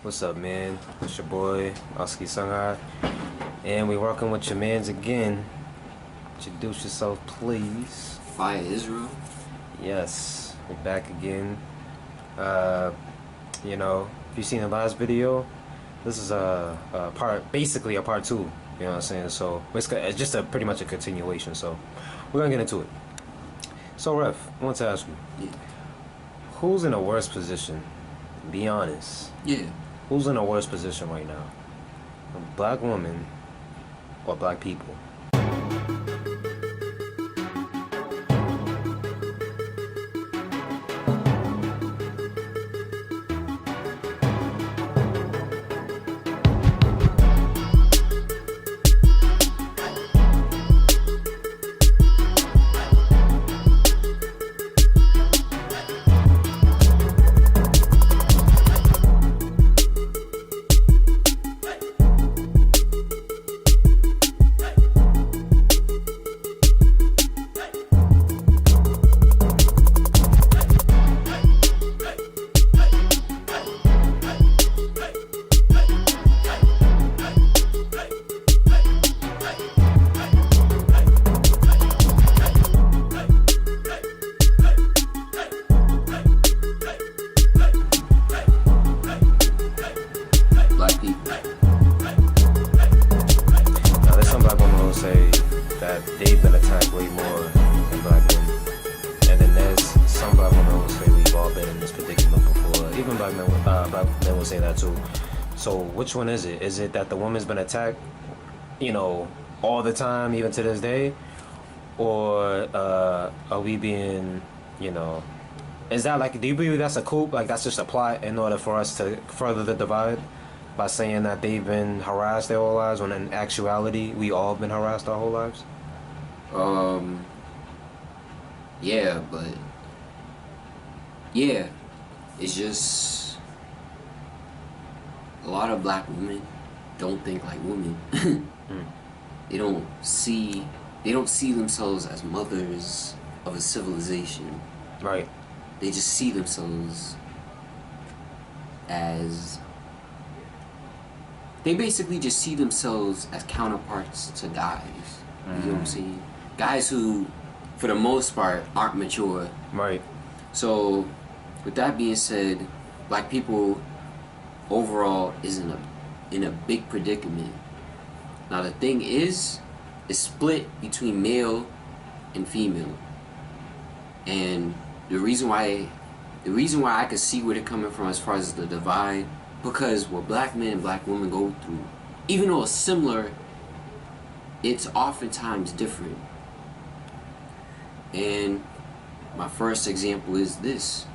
What's up, man? It's your boy, Oski Sanghai. And we working with your mans again. Introduce yourself, please. Fire Israel. Yes, we're back again. You know, if you've seen the last video, this is basically a part 2. You know what I'm saying? So it's just pretty much a continuation. So we're gonna get into it. So, Ref, I want to ask you, who's in a worse position? Be honest. Yeah. Who's in a worse position right now? A black woman or black people? They've been attacked way more than black men, and then there's some black women who say we've all been in this predicament before. Even black men will say that too. So which one is it? Is it that the woman's been attacked, you know, all the time, even to this day, or are we being, you know, is that like, do you believe that's a coup? Like that's just a plot in order for us to further the divide by saying that they've been harassed their whole lives, when in actuality we all been harassed our whole lives? Yeah, but yeah, it's just a lot of black women don't think like women. They don't see themselves as mothers of a civilization. Right. They just see themselves as, they basically just see themselves as counterparts to guys. You know what I'm saying? Guys who, for the most part, aren't mature. Right. So, with that being said, black people overall is in a big predicament. Now the thing is, it's split between male and female, and the reason why I can see where they're coming from as far as the divide, because what black men and black women go through, even though it's similar, it's oftentimes different. And my first example is this: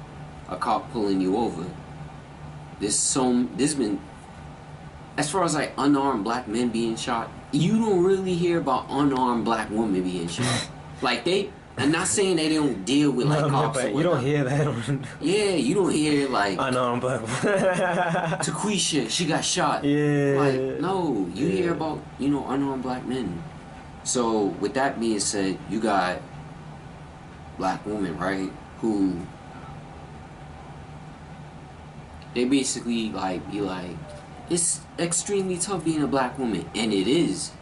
a cop pulling you over. There's been, as far as like unarmed black men being shot, you don't really hear about unarmed black women being shot. Like I'm not saying they don't deal with like cops. But you don't hear that. Yeah, you don't hear like unarmed black women. Taquisha, she got shot. Yeah. Like, no, you hear about, you know, unarmed black men. So with that being said, you got black women, right, who they basically like be like, it's extremely tough being a black woman, and it is.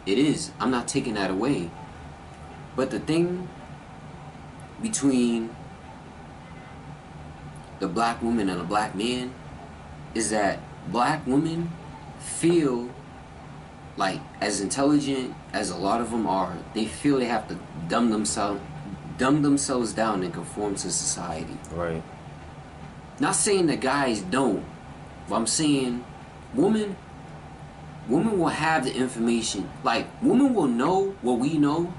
I'm not taking that away. But the thing between the black woman and a black man is that black women feel like, as intelligent as a lot of them are, they feel they have to dumb themselves down and conform to society. Right. Not saying that guys don't, but I'm saying women will have the information. Like, women will know what we know,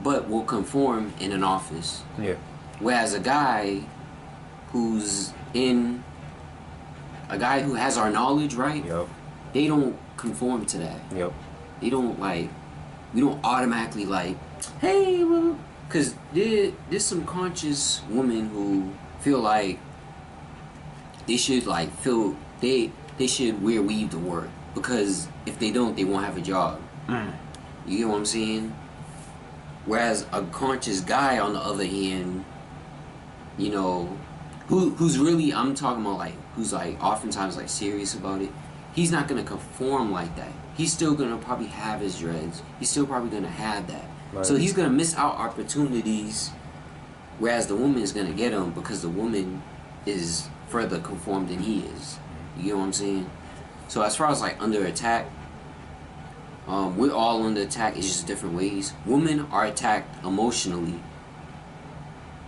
but will conform in an office. Yeah. Whereas a guy who has our knowledge, right? Yep. They don't conform to that. Yep. They don't we don't automatically hey, well, cause there's some conscious women who feel like they should feel they should wear weave to work, because if they don't, they won't have a job. You get what I'm saying? Whereas a conscious guy, on the other hand, you know, who's really, I'm talking about who's like oftentimes like serious about it, he's not gonna conform like that. He's still gonna probably have his dreads. He's still probably gonna have that. Right. So he's gonna miss out opportunities, whereas the woman is gonna get them because the woman is further conformed than he is. You get what I'm saying? So as far as like under attack, we're all under attack. It's just different ways. Women are attacked emotionally,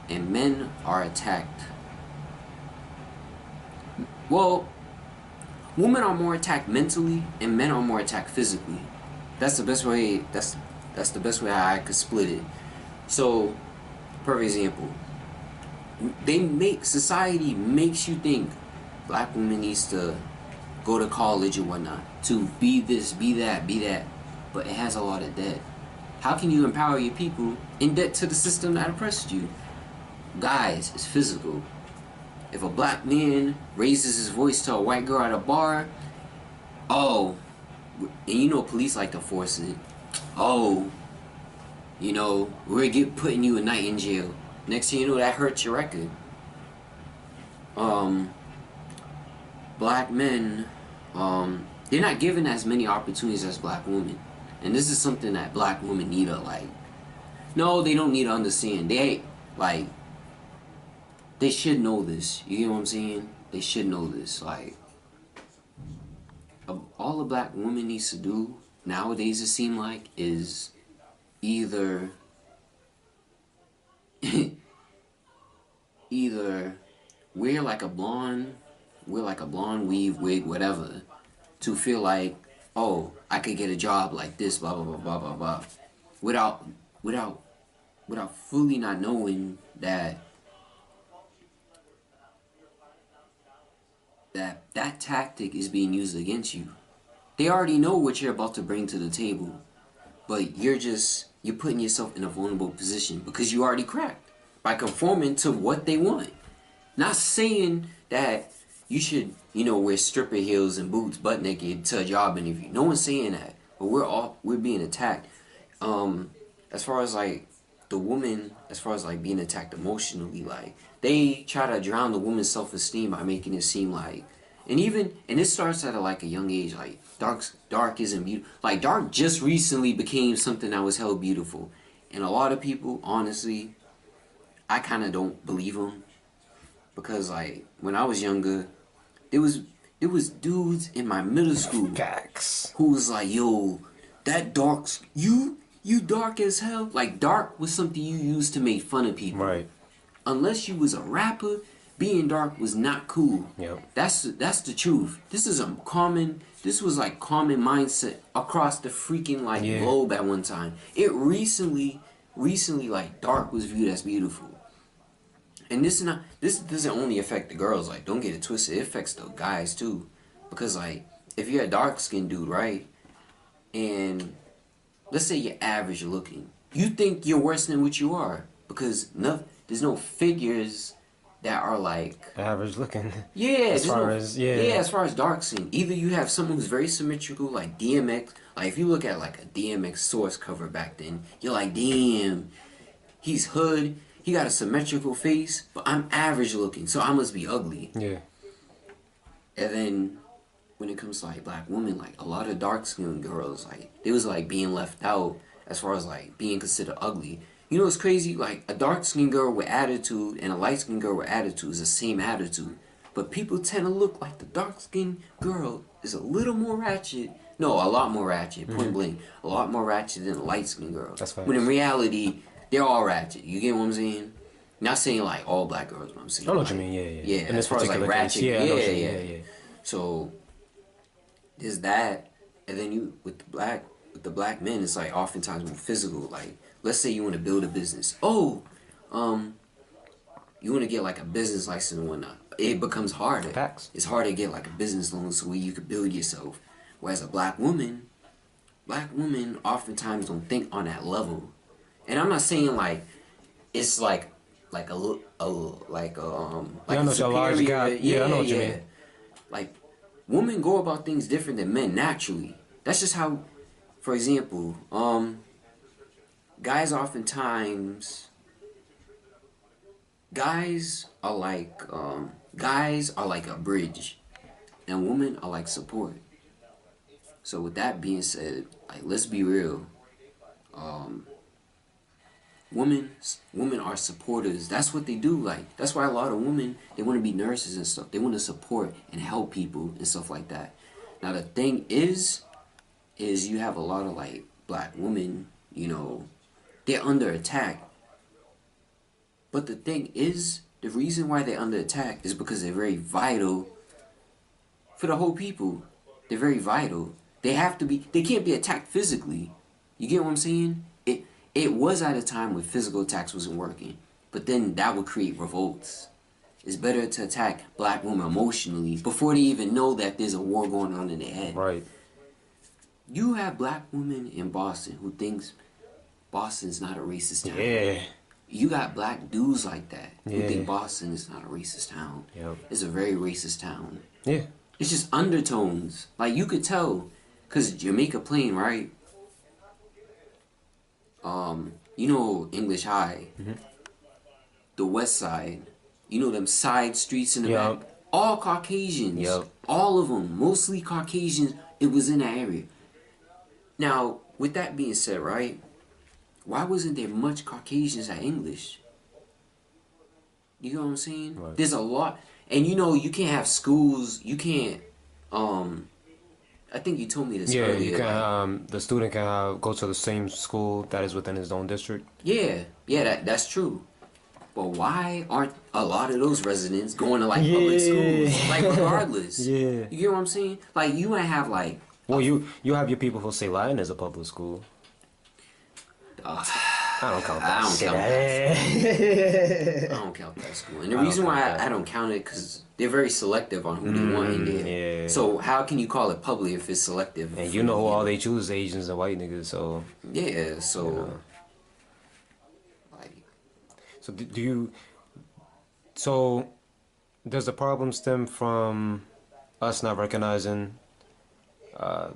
and men are attacked. Well, women are more attacked mentally, and men are more attacked physically. That's the best way. That's the best way I could split it. So, perfect example. Society makes you think black women needs to go to college or whatnot to be this, be that, be that, but it has a lot of debt. How can you empower your people in debt to the system that oppressed you? Guys, it's physical. If a black man raises his voice to a white girl at a bar, oh, and you know police like to force it. Oh, you know, we're putting you a night in jail. Next thing you know, that hurts your record. Black men, they're not given as many opportunities as black women. And this is something that black women need to like. No, they don't need to understand. They should know this. You get what I'm saying? They should know this. Like, all a black woman needs to do nowadays, it seems like, is either wear like a blonde weave wig, whatever, to feel like, oh, I could get a job like this, blah blah blah blah blah blah, without fully not knowing that tactic is being used against you. They already know what you're about to bring to the table, but you're putting yourself in a vulnerable position because you already cracked by conforming to what they want. Not saying that you should, wear stripper heels and boots butt naked to a job interview. No one's saying that, but we're being attacked. As far as like the woman, as far as like being attacked emotionally, like they try to drown the woman's self-esteem by making it seem like, and it starts at a young age. Like dark isn't beautiful. Like dark just recently became something that was held beautiful, and a lot of people, honestly, I kind of don't believe them, because like when I was younger, there was dudes in my middle school Facts. who was like, yo, that dark's you dark as hell. Like dark was something you used to make fun of people. Right. Unless you was a rapper, being dark was not cool. Yep. That's the truth. This was common mindset across the freaking globe at one time. It recently like dark was viewed as beautiful. And this doesn't only affect the girls, like don't get it twisted, it affects the guys too. Because like if you're a dark skinned dude, right? And let's say you're average looking, you think you're worse than what you are because there's no figures that are like average looking. Yeah, as far as dark skin. Either you have someone who's very symmetrical, like DMX. Like if you look at like a DMX Source cover back then, you're like, damn, he's hood. He got a symmetrical face, but I'm average looking, so I must be ugly. Yeah. And then when it comes to like black women, like a lot of dark skinned girls, like they was like being left out as far as like being considered ugly. You know what's crazy? Like a dark skinned girl with attitude and a light skinned girl with attitude is the same attitude. But people tend to look like the dark skinned girl is a little more ratchet. No, a lot more ratchet, point blank. A lot more ratchet than a light skinned girl. That's facts. When in reality, they're all ratchet. You get what I'm saying? Not saying like all black girls, but I'm saying I know like, what you mean, yeah. Yeah, and as far as like ratchet, yeah. So there's that, and then you with the black men, it's like oftentimes more physical. Like let's say you want to build a business. Oh, you want to get like a business license and whatnot. It becomes harder. Facts. It's harder to get like a business loan so where you could build yourself. Whereas a black woman oftentimes don't think on that level. And I'm not saying like it's like a large gap. Yeah, I know what you mean. Like women go about things different than men naturally. That's just how, for example, guys are like Guys are like a bridge, and women are like support. So with that being said, like let's be real. Um, women are supporters. That's what they do. Like that's why a lot of women they want to be nurses and stuff. They want to support and help people and stuff like that. Now the thing is you have a lot of like black women. You know, they're under attack. But the thing is, the reason why they're under attack is because they're very vital for the whole people. They're very vital. They have to be. They can't be attacked physically. You get what I'm saying? It was at a time when physical attacks wasn't working, but then that would create revolts. It's better to attack black women emotionally before they even know that there's a war going on in their head. Right. You have black women in Boston who thinks Boston's not a racist town. Yeah. You got black dudes like that who Yeah. think Boston is not a racist town. Yep. It's a very racist town. Yeah. It's just undertones. Like you could tell, cause Jamaica Plain, right? You know English High, the West Side. You know them side streets in the Yep. back. All Caucasians. Yep. All of them, mostly Caucasians. It was in that area. Now, with that being said, right? Why wasn't there much Caucasians at English? You know what I'm saying? Right. There's a lot, and you know you can't have schools. You can't. I think you told me this Yeah, earlier. you can. like- The student can go to the same school that is within his own district. yeah, that's true. But why aren't a lot of those residents going to like public schools? Like regardless. Yeah. You get what I'm saying? Like you might have like. Well, you have your people who say Latin is a public school. I don't count that. I don't shit. count that. I don't count that school. And the I don't reason why count that. I don't count it because they're very selective on who they want in there. yeah. So how can you call it public if it's selective? And you know who all they choose is Asians and white niggas. So Yeah. So. You know. Like. So do you? So does the problem stem from us not recognizing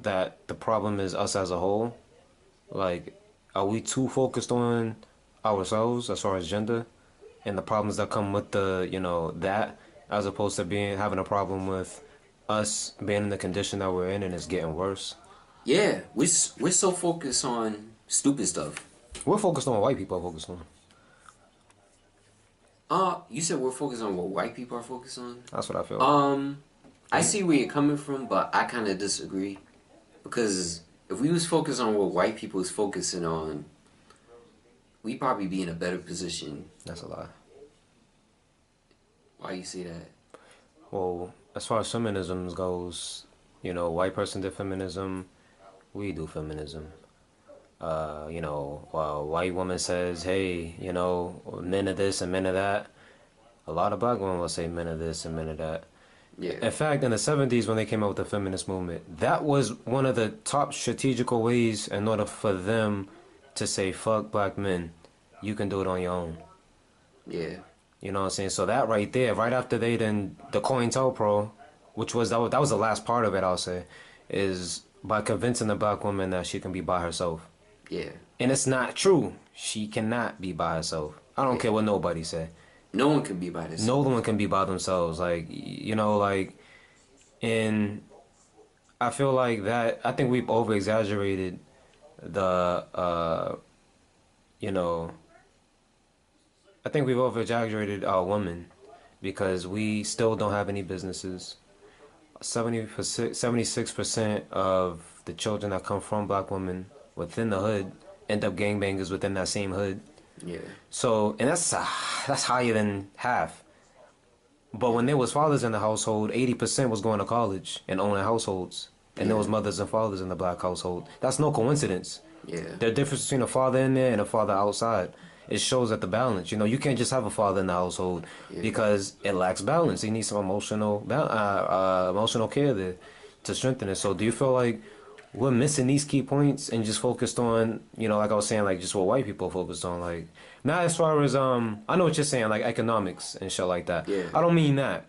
that the problem is us as a whole? Like, are we too focused on ourselves as far as gender and the problems that come with that, as opposed to having a problem with us being in the condition that we're in and it's getting worse? Yeah, we're so focused on stupid stuff. We're focused on what white people are focused on. You said we're focused on what white people are focused on. That's what I feel. I see where you're coming from, but I kind of disagree because if we was focused on what white people is focusing on, we'd probably be in a better position. That's a lie. Why you say that? Well, as far as feminism goes, white person did feminism, we do feminism. While a white woman says, hey, men of this and men of that, a lot of black women will say men of this and men of that. Yeah. In fact, in the 70s when they came out with the feminist movement, that was one of the top strategical ways in order for them to say, fuck black men, you can do it on your own. Yeah. You know what I'm saying? So that right there, right after the COINTELPRO, which was that was the last part of it, I'll say, is by convincing the black woman that she can be by herself. Yeah. And it's not true. She cannot be by herself. I don't care what nobody say. No one can be by this. No one can be by themselves. And I feel like that, I think we've over-exaggerated I think we've over-exaggerated our women because we still don't have any businesses. 76% of the children that come from black women within the hood end up gangbangers within that same hood. Yeah. So, and that's higher than half. But when there was fathers in the household, 80% was going to college and owning households. And there was mothers and fathers in the black household. That's no coincidence. Yeah. The difference between a father in there and a father outside. It shows that the balance. You can't just have a father in the household because it lacks balance. He needs some emotional care there to strengthen it. So do you feel like we're missing these key points and just focused on, like I was saying, like just what white people focused on, like not as far as I know what you're saying, like economics and shit like that. Yeah. I don't mean that,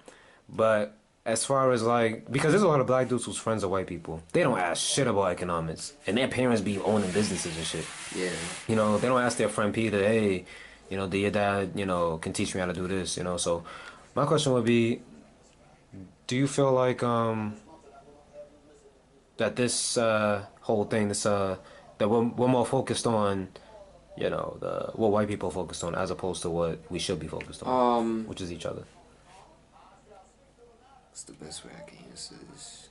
but as far as like, because there's a lot of black dudes who's friends of white people, they don't ask shit about economics, and their parents be owning businesses and shit. Yeah. They don't ask their friend Peter, hey, do your dad, can teach me how to do this, So my question would be, Do you feel like that this whole thing, that we're more focused on, the what white people focused on as opposed to what we should be focused on, which is each other? What's the best way I can answer this?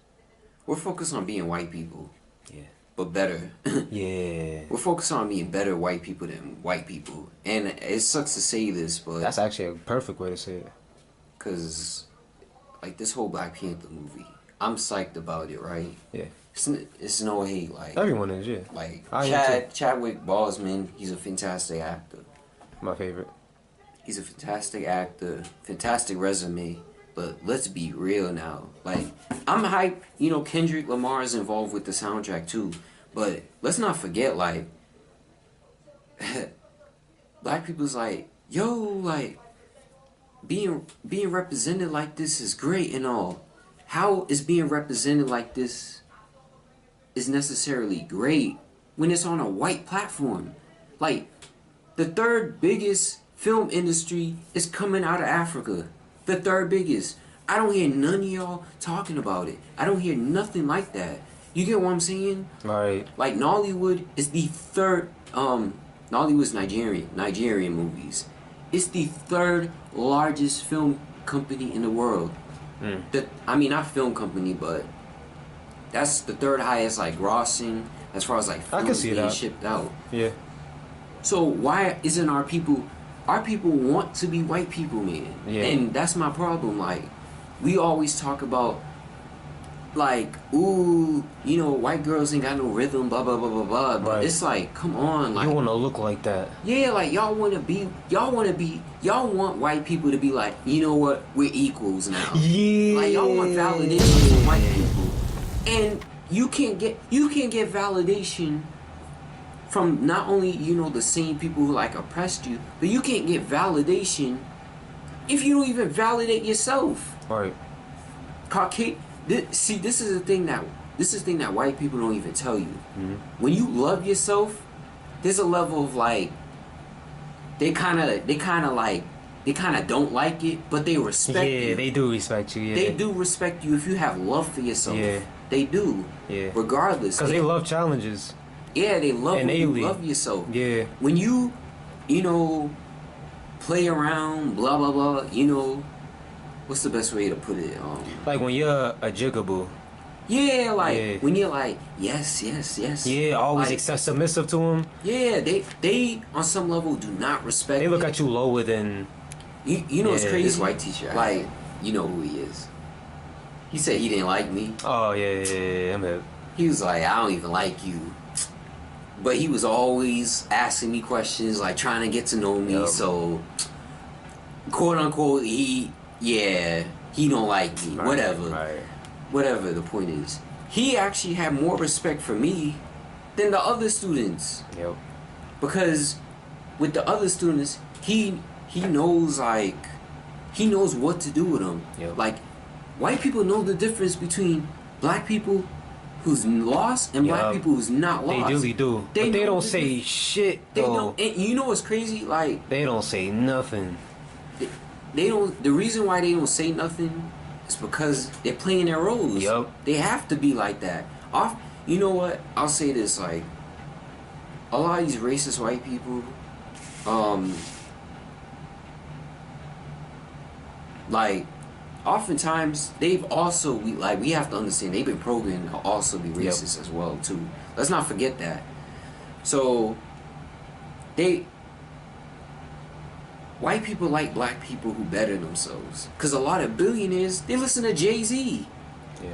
We're focused on being white people. Yeah. But better. Yeah. We're focused on being better white people than white people. And it sucks to say this, but... That's actually a perfect way to say it. Because, like, this whole Black Panther movie, I'm psyched about it, right? Yeah. It's no hate, like... Everyone is, yeah. Like, I am too. Chadwick Boseman, he's a fantastic actor. My favorite. He's a fantastic actor, fantastic resume. But let's be real now. Like, I'm hyped. You know, Kendrick Lamar is involved with the soundtrack too. But let's not forget, like, black people's like, yo, like, being represented like this is great and all. How is being represented like this is necessarily great when it's on a white platform? Like, the third biggest film industry is coming out of Africa. The third biggest. I don't hear none of y'all talking about it. I don't hear nothing like that. You get what I'm saying? Right. Like, Nollywood is the third, Nollywood's Nigerian movies. It's the third largest film company in the world. I mean, not film company, but that's the third highest, like, grossing as far as, like, films being shipped out. Yeah. So why isn't our people want to be white people, man? Yeah. And that's my problem. Like, we always talk about, like, ooh, you know, white girls ain't got no rhythm, blah blah blah blah blah. But it's like, come on, like, you want to look like that. Yeah, like, y'all want white people to be like, you know what, we're equals now. Yeah. Like, y'all want validation from white people, and you can't get validation from not only, you know, the same people who, like, oppressed you, but you can't get validation if you don't even validate yourself. Right. This is the thing that white people don't even tell you. When you love yourself, there's a level of, like, they kind of don't like it, but they respect you. Yeah, they do respect you. Yeah. They do respect you if you have love for yourself. Yeah. They do. Yeah. Regardless. Because they love challenges. Yeah, they love when you innately. love yourself. Yeah. When you know, play around, blah blah blah, you know, what's the best way to put it? Like when you're a jigaboo. Yeah, like when you're like, yes. Yeah, always like, submissive to them. Yeah, they on some level do not respect. They look at you lower than. You know what's crazy? This white teacher, like, you know who he is. He said he didn't like me. Oh yeah. I'm hip. He was like, I don't even like you. But he was always asking me questions, like, trying to get to know me. Yep. So, quote unquote, he don't like me. Right, Whatever. Right. Whatever the point is. He actually had more respect for me than the other students. Yep. Because with the other students, he knows, like, he knows what to do with them. Yep. Like, white people know the difference between black people who's lost and black people who's not lost. They really do. But they don't say shit though. They don't, and you know what's crazy? Like, they don't say nothing. They don't. The reason why they don't say nothing is because they're playing their roles. Yep. They have to be like that. You know what? I'll say this, like, a lot of these racist white people, like, oftentimes they've also, we have to understand, they've been programmed to also be racist as well too. Let's not forget that. So white people like black people who better themselves, because a lot of billionaires, they listen to Jay-Z. Yeah.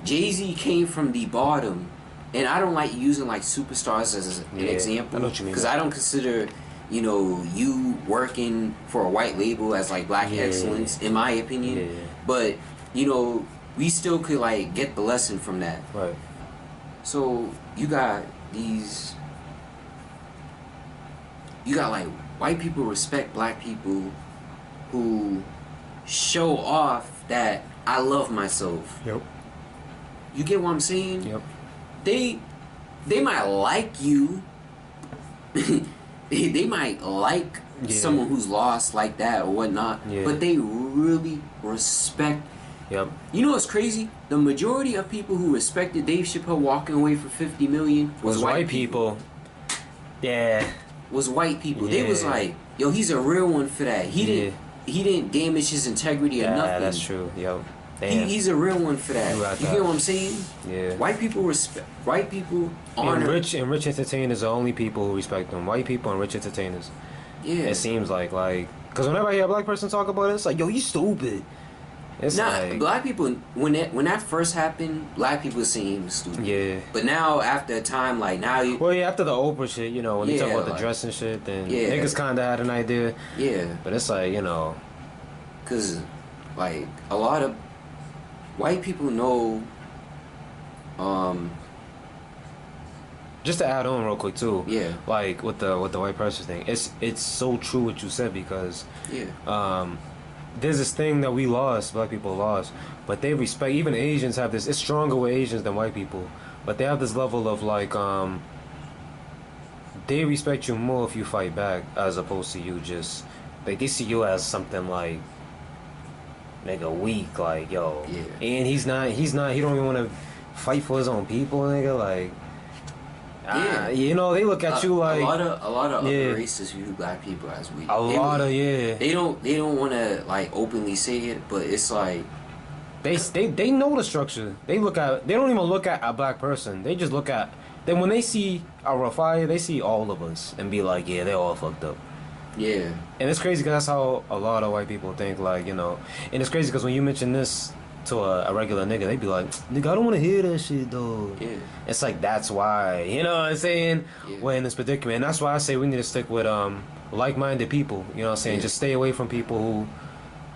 Jay-Z came from the bottom, and I don't like using, like, superstars as an example, I know what you mean. because I don't consider, you know, you working for a white label as, like, black excellence, in my opinion. Yeah. But, you know, we still could, like, get the lesson from that. Right. So you got like, white people respect black people who show off that I love myself. Yep. You get what I'm saying? Yep. They might like you. they might like someone who's lost like that or whatnot. Yeah. But they really respect Yep. You know what's crazy? The majority of people who respected Dave Chappelle walking away for 50 million Was white people. Yeah. Was white people. They was Yeah. like, yo, he's a real one for that. He didn't damage his integrity or Yeah, nothing. that's true. Yo. Damn. He's a real one for that. You get what I'm saying? Yeah. White people respect. White people honor. And rich entertainers are the only people who respect them. White people and rich entertainers. Yeah. It seems like because whenever I hear a black person talk about it, it's like, yo, you stupid. It's like, black people when that first happened, black people seemed stupid. Yeah. But now after a time, like now you. Well, yeah, after the Oprah shit, you know, when they talk about like, the dress and shit, then yeah. niggas kind of had an idea. Yeah. But it's like, you know. Cause like a lot of white people know. Just to add on real quick too. Yeah. Like with the white person thing, it's so true what you said because. Yeah. There's this thing that we lost, black people lost, but they respect, even Asians have this, it's stronger with Asians than white people, but they have this level of like, they respect you more if you fight back as opposed to you just, like they see you as something like, nigga, weak, like, yo, yeah. And he don't even want to fight for his own people, nigga, like, yeah. You know, they look at you like a lot of other races view black people as weak. They don't want to like openly say it, but it's like they know the structure. They don't even look at a black person. They just look at then when they see a Rafai, they see all of us and be like, yeah, they're all fucked up. Yeah. And it's crazy because that's how a lot of white people think, like, you know. And it's crazy because when you mention this to a regular nigga, they be like, nigga, I don't want to hear that shit, though. Yeah. It's like, that's why, you know what I'm saying? Yeah. We're in this predicament. And that's why I say we need to stick with like-minded people, you know what I'm saying? Yeah. Just stay away from people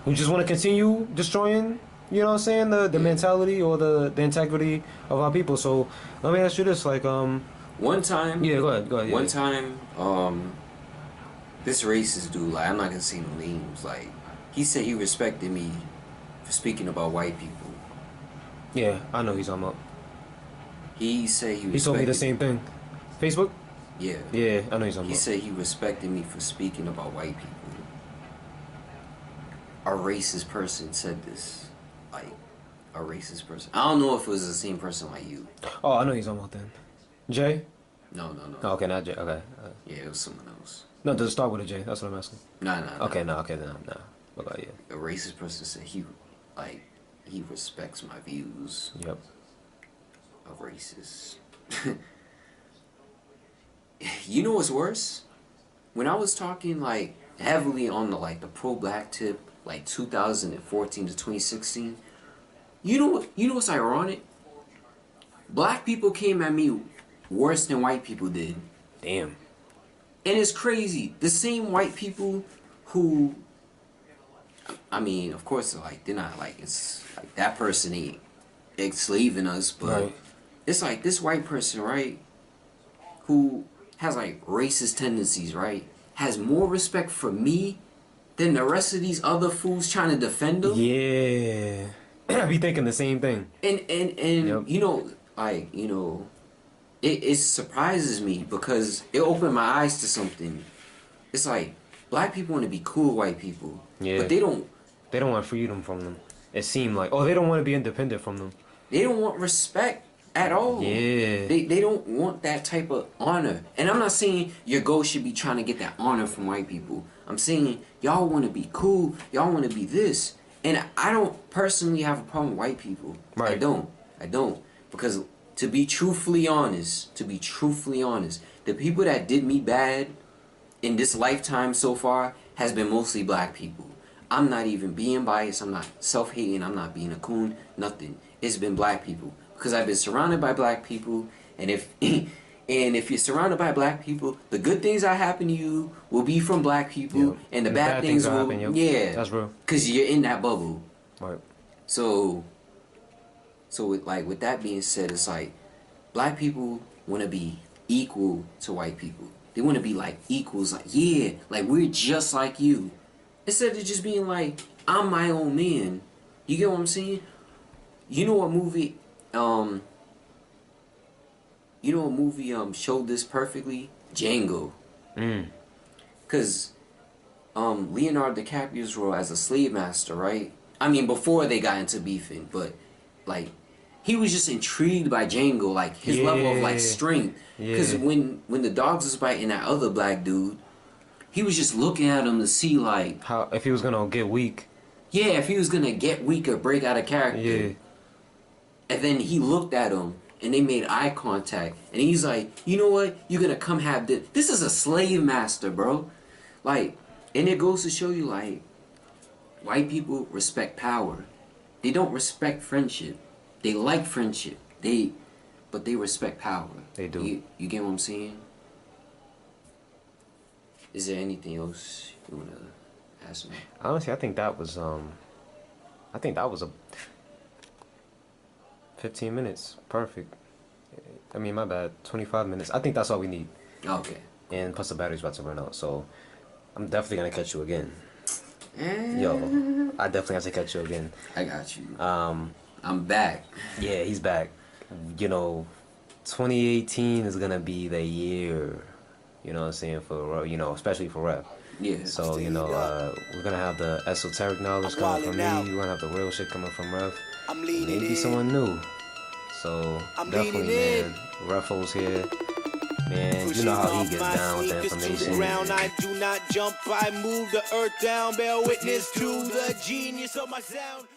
who just want to continue destroying, you know what I'm saying, the mentality or the integrity of our people. So let me ask you this, like, one time. Yeah, go ahead. Yeah. One time, this racist dude, like, I'm not gonna say no names, like, he said he respected me for speaking about white people. Yeah, I know he's talking about. He said he told me the same thing. Facebook? Yeah. Yeah, I know he's talking about. He said he respected me for speaking about white people. A racist person said this. Like, a racist person. I don't know if it was the same person like you. Oh, I know he's talking about then. Jay? No. Oh, okay, not Jay. Okay. Yeah, it was someone else. No, does it start with a J? That's what I'm asking. Nah. Okay, no. Okay, then. Okay, yeah. A racist person said he respects my views. Yep. A racist. You know what's worse? When I was talking like heavily on the pro-black tip, like 2014 to 2016, you know what's ironic? Black people came at me worse than white people did. Damn. And it's crazy. The same white people who, I mean, of course, like, they're not like, it's like that person ain't enslaving us, but right. It's like this white person, right, who has like racist tendencies, right, has more respect for me than the rest of these other fools trying to defend them. Yeah. I be thinking the same thing. And yep. You know, like, you know, it surprises me because it opened my eyes to something. It's like black people want to be cool white people, but they don't want freedom from them. It seemed like, they don't want to be independent from them. They don't want respect at all. Yeah. They don't want that type of honor. And I'm not saying your goal should be trying to get that honor from white people. I'm saying y'all want to be cool. Y'all want to be this. And I don't personally have a problem with white people. Right. I don't. Because to be truthfully honest, the people that did me bad in this lifetime so far has been mostly black people. I'm not even being biased. I'm not self-hating. I'm not being a coon. Nothing. It's been black people. Because I've been surrounded by black people. And if you're surrounded by black people, the good things that happen to you will be from black people. Yep. And the bad things will happen. Yep. Yeah. That's real. Because you're in that bubble. Right. So with that being said, it's like black people want to be equal to white people. They want to be like equals, like, yeah, like we're just like you. Instead of just being like, I'm my own man. You get what I'm saying? You know what movie showed this perfectly? Django. Cause Leonardo DiCaprio's role as a slave master, right? I mean, before they got into beefing, but like he was just intrigued by Django, like his level of like strength. Because when the dogs was fighting that other black dude, he was just looking at him to see like how if he was gonna get weak. Yeah, if he was gonna get weak or break out of character. Yeah. And then he looked at him and they made eye contact. And he's like, you know what? You're gonna come have this. This is a slave master, bro. Like, and it goes to show you, like, white people respect power. They don't respect friendship. They like friendship. But they respect power. They do. You get what I'm saying? Is there anything else you wanna ask me? Honestly, I think that was a 15 minutes. Perfect. I mean, my bad. 25 minutes. I think that's all we need. Okay. And plus the battery's about to run out, so I'm definitely gonna catch you again. Yo, I definitely have to catch you again. I got you. I'm back. Yeah, he's back. You know, 2018 is gonna be the year. You know what I'm saying, for especially for rap. Yeah. So we're gonna have the esoteric knowledge coming from me. We're gonna have the real shit coming from Ref. Maybe someone new. So definitely, man. Ruffles here. Man, you know how he gets down with the information. I do not jump, I move the earth down. Bear witness to the genius of my sound.